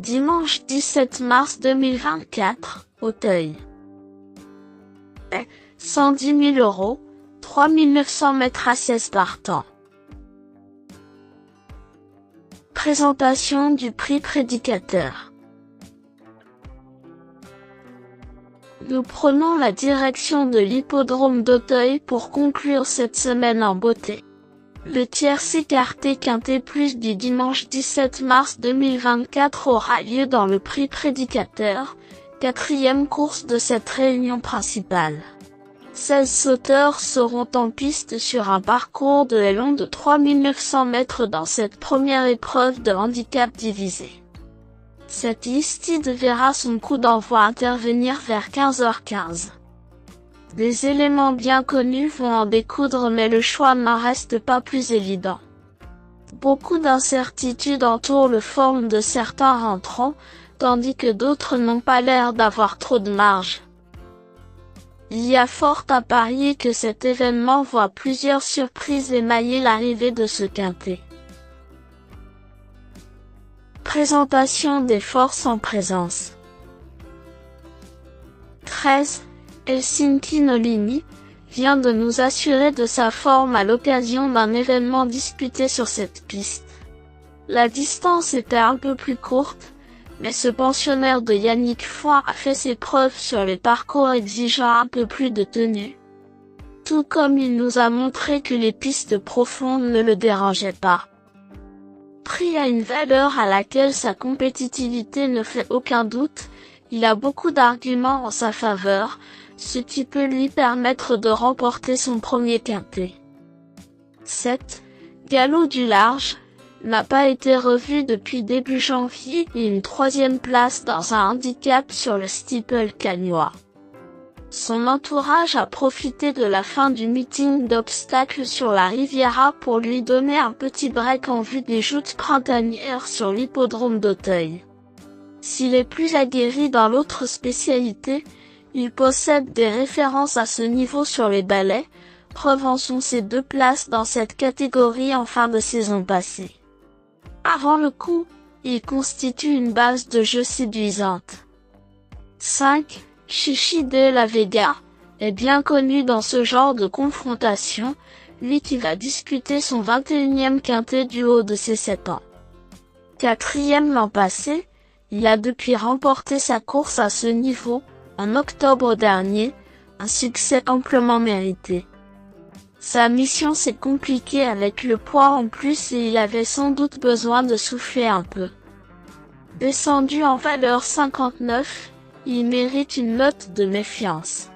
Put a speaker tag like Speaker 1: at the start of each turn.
Speaker 1: Dimanche 17 mars 2024, Auteuil. 110 000 €, 3 900 mètres à 16 partants. Présentation du prix prédicateur. Nous prenons la direction de l'hippodrome d'Auteuil pour conclure cette semaine en beauté. Le tierce écarté quintet plus du dimanche 17 mars 2024 aura lieu dans le prix prédicateur, quatrième course de cette réunion principale. 16 sauteurs seront en piste sur un parcours de long de 3 900 mètres dans cette première épreuve de handicap divisé. Cette listide verra son coup d'envoi intervenir vers 15h15. Des éléments bien connus vont en découdre mais le choix n'en reste pas plus évident. Beaucoup d'incertitudes entourent le forme de certains rentrants, tandis que d'autres n'ont pas l'air d'avoir trop de marge. Il y a fort à parier que cet événement voit plusieurs surprises émailler l'arrivée de ce quintet. Présentation des forces en présence. 13. Helsinki Nolini vient de nous assurer de sa forme à l'occasion d'un événement disputé sur cette piste. La distance était un peu plus courte, mais ce pensionnaire de Yannick Foy a fait ses preuves sur les parcours exigeant un peu plus de tenue. Tout comme il nous a montré que les pistes profondes ne le dérangeaient pas. Pris à une valeur à laquelle sa compétitivité ne fait aucun doute, il a beaucoup d'arguments en sa faveur, ce qui peut lui permettre de remporter son premier quintet. 7. Galop du Large n'a pas été revu depuis début janvier et une troisième place dans un handicap sur le steeple cannois. Son entourage a profité de la fin du meeting d'obstacles sur la Riviera pour lui donner un petit break en vue des joutes printanières sur l'hippodrome d'Auteuil. S'il est plus aguerri dans l'autre spécialité, il possède des références à ce niveau sur les balais, preuve en sont ses 2 places dans cette catégorie en fin de saison passée. Avant le coup, il constitue une base de jeu séduisante. 5. Chichi de la Vega est bien connu dans ce genre de confrontation, lui qui va disputer son 21e quintet du haut de ses 7 ans. 4e l'an passé, il a depuis remporté sa course à ce niveau, en octobre dernier, un succès amplement mérité. Sa mission s'est compliquée avec le poids en plus et il avait sans doute besoin de souffler un peu. Descendu en valeur 59, il mérite une note de méfiance.